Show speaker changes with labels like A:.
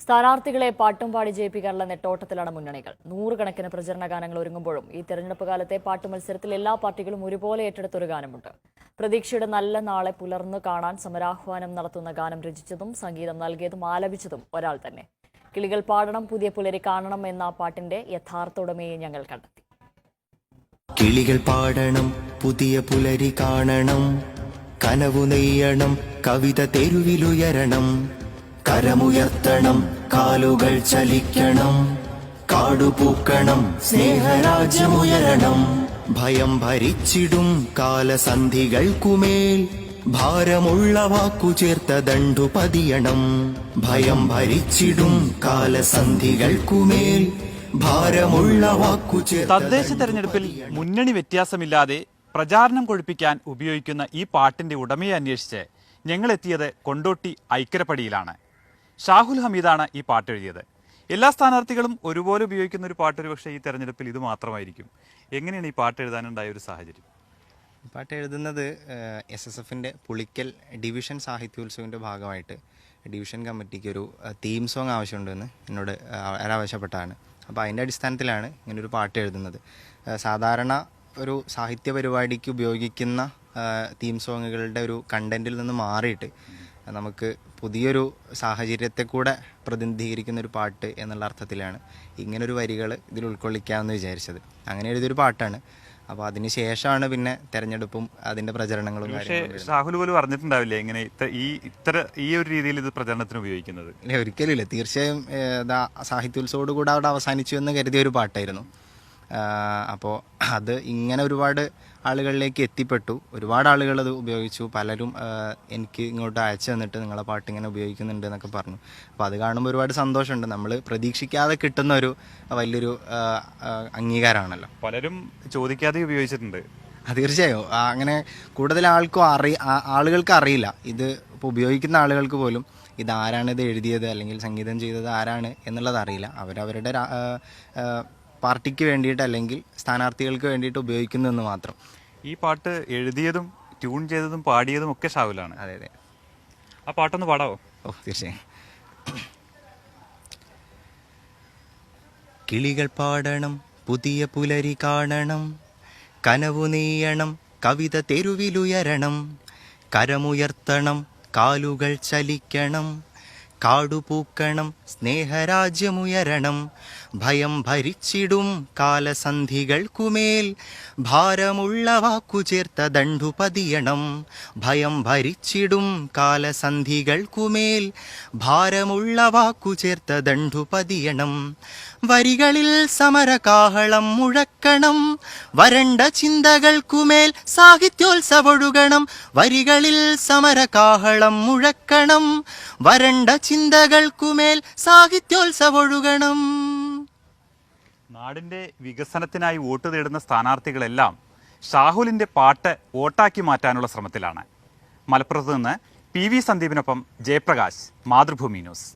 A: സ്ഥാനാർത്ഥികളെ പാട്ടും പാടി ജയിപ്പിക്കാനുള്ള നെട്ടോട്ടത്തിലാണ് മുന്നണികൾ. നൂറുകണക്കിന് പ്രചരണ ഗാനങ്ങൾ ഒരുങ്ങുമ്പോഴും ഈ തെരഞ്ഞെടുപ്പ് കാലത്തെ പാട്ടുമത്സരത്തിൽ എല്ലാ പാർട്ടികളും ഒരുപോലെ ഏറ്റെടുത്തൊരു ഗാനമുണ്ട്. പ്രതീക്ഷയുടെ നല്ല നാളെ പുലർന്നു കാണാൻ സമരാഹ്വാനം നടത്തുന്ന ഗാനം രചിച്ചതും സംഗീതം നൽകിയതും ആലപിച്ചതും ഒരാൾ തന്നെ. കിളികൾ പാടണം പുതിയ പുലരി കാണണം എന്ന പാട്ടിന്റെ യഥാർത്ഥ ഉടമയെ ഞങ്ങൾ കണ്ടെത്തി.
B: കിളികൾ പാടണം പുതിയ പുലരി കാണണം, കനവു നെയ്യണം കവിത തെരുവിലുയരണം, കരമുയർത്തണം കാലുകൾ ചലിക്കണം, കാടുപൂക്കണം സ്നേഹരാജ്യമുയരണം. ഭയം ഭരിച്ചിടും കാലസന്ധികൾക്കുമേൽ ഭാരമുള്ള വാക്കു ചേർത്ത ദണ്ഡു പതിയണം. ഭയം ഭരിച്ചിടും കാലസന്ധികൾക്കുമേൽ ഭാരമുള്ള വാക്കു ചേർത്ത.
C: തദ്ദേശ തെരഞ്ഞെടുപ്പിൽ മുന്നണി വ്യത്യാസമില്ലാതെ പ്രചാരണം കൊഴുപ്പിക്കാൻ ഉപയോഗിക്കുന്ന ഈ പാട്ടിന്റെ ഉടമയെ അന്വേഷിച്ച് ഞങ്ങളെത്തിയത് കൊണ്ടോട്ടി ഐക്കരപ്പടിയിലാണ്. ഷാഹുൽ ഹമീദാണ് ഈ പാട്ട് എഴുതിയത്. എല്ലാ സ്ഥാനാർത്ഥികളും ഒരുപോലെ ഉപയോഗിക്കുന്ന ഒരു പാട്ട് ഒരുപക്ഷെ ഈ തെരഞ്ഞെടുപ്പിൽ ഇത് മാത്രമായിരിക്കും. എങ്ങനെയാണ് ഈ പാട്ട് എഴുതാനുണ്ടായ ഒരു സാഹചര്യം?
D: പാട്ട് എഴുതുന്നത് SSFന്റെ പുളിക്കൽ ഡിവിഷൻ സാഹിത്യോത്സവത്തിൻ്റെ ഭാഗമായിട്ട് ഡിവിഷൻ കമ്മിറ്റിക്ക് ഒരു തീം സോങ് ആവശ്യമുണ്ടെന്ന് എന്നോട് ആവശ്യപ്പെട്ടാണ്. അപ്പോൾ അതിൻ്റെ അടിസ്ഥാനത്തിലാണ് ഇങ്ങനൊരു പാട്ട് എഴുതുന്നത്. സാധാരണ ഒരു സാഹിത്യ പരിപാടിക്ക് ഉപയോഗിക്കുന്ന തീം സോങ്ങുകളുടെ ഒരു കണ്ടന്റിൽ നിന്ന് മാറിയിട്ട് നമുക്ക് പുതിയൊരു സാഹചര്യത്തെ കൂടെ പ്രതിനിധീകരിക്കുന്ന ഒരു പാട്ട് എന്നുള്ള അർത്ഥത്തിലാണ് ഇങ്ങനൊരു വരികൾ ഇതിൽ ഉൾക്കൊള്ളിക്കാമെന്ന് വിചാരിച്ചത്. അങ്ങനെ എഴുതിയൊരു പാട്ടാണ്. അപ്പോൾ അതിന് ശേഷമാണ് പിന്നെ തെരഞ്ഞെടുപ്പും അതിന്റെ പ്രചരണങ്ങളും.
C: പക്ഷേ ഷാഹുൽ പോലും പറഞ്ഞിട്ടുണ്ടാവില്ലേ ഇങ്ങനെ ഈ ഒരു രീതിയിൽ ഇത് പ്രചരണത്തിന് ഉപയോഗിക്കുന്നത്?
D: ഇല്ല, ഒരിക്കലും ഇല്ല. തീർച്ചയായും സാഹിത്യോത്സവോട് കൂടെ അവിടെ അവസാനിച്ചു എന്ന് കരുതിയ ഒരു പാട്ടായിരുന്നു. അപ്പോൾ അത് ഇങ്ങനെ ഒരുപാട് ആളുകളിലേക്ക് എത്തിപ്പെട്ടു. ഒരുപാട് ആളുകൾ അത് ഉപയോഗിച്ചു. പലരും എനിക്ക് ഇങ്ങോട്ട് അയച്ചു തന്നിട്ട് നിങ്ങളെ പാട്ട് ഇങ്ങനെ ഉപയോഗിക്കുന്നുണ്ട് എന്നൊക്കെ പറഞ്ഞു. അപ്പോൾ അത് കാണുമ്പോൾ ഒരുപാട് സന്തോഷമുണ്ട്. നമ്മൾ പ്രതീക്ഷിക്കാതെ കിട്ടുന്ന ഒരു വലിയൊരു അംഗീകാരമാണല്ലോ.
C: പലരും ചോദിക്കാതെ ഉപയോഗിച്ചിട്ടുണ്ട്.
D: തീർച്ചയായും അങ്ങനെ കൂടുതൽ ആളുകൾക്ക് അറിയില്ല. ഇത് ഇപ്പോൾ ഉപയോഗിക്കുന്ന ആളുകൾക്ക് പോലും ഇതാരാണ് ഇത് എഴുതിയത് അല്ലെങ്കിൽ സംഗീതം ചെയ്തത് ആരാണ് എന്നുള്ളത് അറിയില്ല. അവരവരുടെ പാർട്ടിക്ക് വേണ്ടിയിട്ട് അല്ലെങ്കിൽ സ്ഥാനാർത്ഥികൾക്ക് വേണ്ടിയിട്ട് ഉപയോഗിക്കുന്നതെന്ന് മാത്രം.
C: ഈ പാട്ട് എഴുതിയതും ട്യൂൺ ചെയ്തതും പാടിയതും ഒക്കെ ഷാഹുലാണ്.
D: അതെ അതെ.
C: ആ പാട്ടൊന്ന് പാടാവോ?
D: തീർച്ചയായും. കിളികൾ പാടണം പുതിയ പുലരി കാണണം, കനവു നെയ്യണം കവിത തെരുവിലുയരണം, കരമുയർത്തണം കാലുകൾ ചലിക്കണം, കാടുപൂക്കണം സ്നേഹരാജ്യമുയരണം. ഭയം ഭരിച്ചിടും കാലസന്ധികൾക്കുമേൽ ഭാരമുള്ള വാക്കു ചേർത്ത ദണ്ഡു പതിയണം. ഭയം ഭരിച്ചിടും കാലസന്ധികൾക്കുമേൽ ഭാരമുള്ള വാക്കു ചേർത്ത ദണ്ഡു പതിയണം. വരികളിൽ സമരകാഹളം മുഴക്കണം, വരണ്ട ചിന്തകൾക്കുമേൽ സാഹിത്യോത്സവൊഴുകണം. വരികളിൽ സമരകാഹളം മുഴക്കണം, വരണ്ട ചിന്തകൾക്കുമേൽ സാഹിത്യോത്സവൊഴുകണം.
C: നാടിന്റെ വികസനത്തിനായി വോട്ട് തേടുന്ന സ്ഥാനാർത്ഥികളെല്ലാം ഷാഹുലിന്റെ പാട്ട് വോട്ടാക്കി മാറ്റാനുള്ള ശ്രമത്തിലാണ്. മലപ്പുറത്ത് നിന്ന് PV സന്ദീപിനൊപ്പം ജയപ്രകാശ്, മാതൃഭൂമി ന്യൂസ്.